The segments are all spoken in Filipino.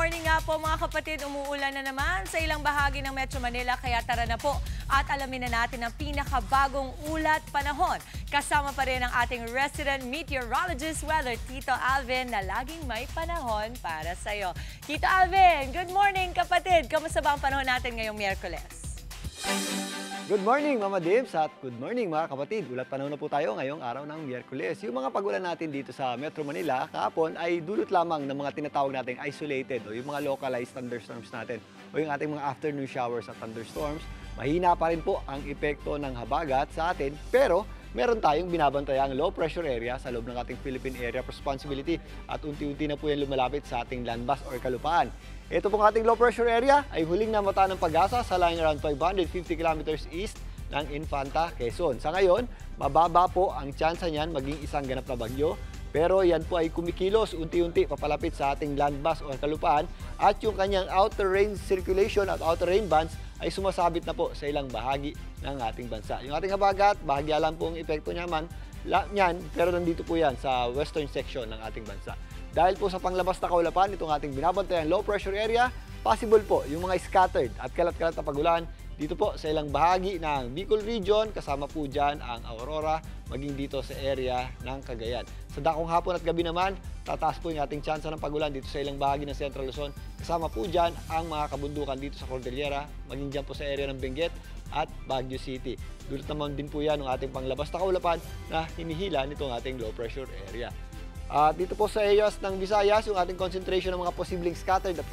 morning nga po mga kapatid. Umuulan na naman sa ilang bahagi ng Metro Manila kaya tara na po at alamin na natin ang pinakabagong ulat panahon. Kasama pa rin ang ating resident meteorologist weather, Tito Alvin, na laging may panahon para sa'yo. Tito Alvin, good morning kapatid. Kamusta ba ang panahon natin ngayong Miyerkules? Good morning, Mama Dims, at good morning mga kapatid. Ulat panahon na po tayo ngayong araw ng Miyerkules. Yung mga pagulan natin dito sa Metro Manila kahapon ay dulot lamang ng mga tinatawag nating isolated o yung mga localized thunderstorms natin o yung ating mga afternoon showers at thunderstorms. Mahina pa rin po ang epekto ng habagat sa atin, pero meron tayong binabantayang low pressure area sa loob ng ating Philippine Area of Responsibility at unti-unti na po yan lumalapit sa ating landmass or kalupaan. Ito pong ating low pressure area ay huling namata ng pag-asa sa lying around 550 kilometers east ng Infanta, Quezon. Sa ngayon, mababa po ang tsansa niyan maging isang ganap na bagyo. Pero yan po ay kumikilos unti-unti papalapit sa ating landmass o kalupaan at yung kanyang outer range circulation at outer rain bands ay sumasabit na po sa ilang bahagi ng ating bansa. Yung ating habagat, bahagya lang po ang epekto niyan, pero nandito po yan sa western section ng ating bansa. Dahil po sa panglabas na kaulapan, itong ating binabantayang low pressure area, possible po yung mga scattered at kalat-kalat na pagulan dito po sa ilang bahagi ng Bicol Region, kasama po dyan ang Aurora, maging dito sa area ng Cagayan. Sa dakong hapon at gabi naman, tataas po yung ating tsansa ng pagulan dito sa ilang bahagi ng Central Luzon. Kasama po dyan ang mga kabundukan dito sa Cordillera, maging dyan po sa area ng Benguet at Baguio City. Dulot naman din po yan ng ating panglabas na kaulapan na hinihila nitong ating low pressure area. Dito po sa areas ng Visayas, yung ating concentration ng mga posibleng scattered at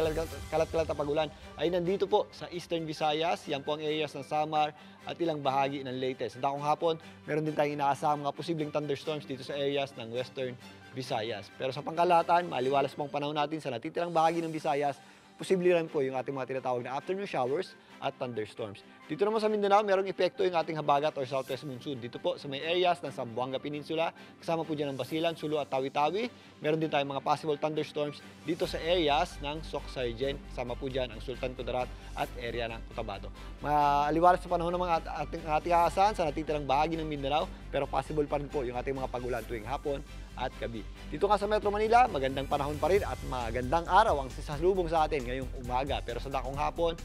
kalat-kalat na pagulan ay nandito po sa Eastern Visayas. Yan po ang areas ng Samar at ilang bahagi ng Leyte. Sa dakong hapon, meron din tayong inaasahang mga posibleng thunderstorms dito sa areas ng Western Visayas. Pero sa pangkalahatan, maliwalas po ang panahon natin sa natitirang bahagi ng Visayas, posible rin po yung ating mga tinatawag na afternoon showers at thunderstorms. Dito naman sa Mindanao, merong epekto yung ating habagat or southwest monsoon. Dito po sa may areas ng Zamboanga Peninsula, kasama po dyan ng Basilan, Sulu at Tawi-Tawi. Meron din tayong mga possible thunderstorms dito sa areas ng Soc-Sargen, kasama po dyan ang Sultan Kudarat at area ng Cotabato. Maliwalas sa panahon ng mga ating aasahan sa natitirang bahagi ng Mindanao, pero possible pa rin po yung ating mga pagulan tuwing hapon at gabi. Dito nga sa Metro Manila, magandang panahon pa rin at magandang araw ang sasalubong sa atin ngayong umaga. Pero sa dakong hapon,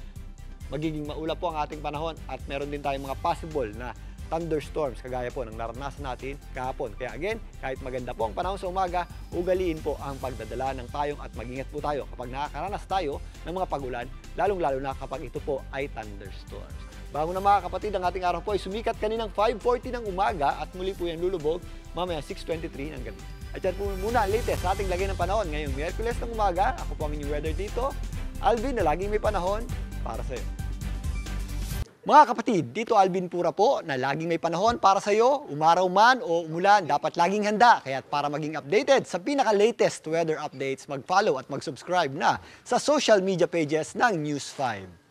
magiging maulap po ang ating panahon at meron din tayong mga possible na thunderstorms kagaya po ng naranasan natin kahapon. Kaya again, kahit maganda po ang panahon sa umaga, ugaliin po ang pagdadala ng payong at mag-ingat po tayo kapag nakakaranas tayo ng mga pagulan, lalong-lalo na kapag ito po ay thunderstorms. Bago na mga kapatid, ang ating araw po ay sumikat kaninang 5:40 ng umaga at muli po yan lulubog mamaya 6:23 ng gabi. At yan po muna ang latest sa ating lagay ng panahon ngayong Miyerkules ng umaga. Ako po ang inyong weather dito, Alvin, na laging may panahon para sa iyo. Mga kapatid, dito Alvin Pura po na laging may panahon para sa iyo. Umaraw man o umulan, dapat laging handa. Kaya para maging updated sa pinaka-latest weather updates, mag-follow at mag-subscribe na sa social media pages ng News 5.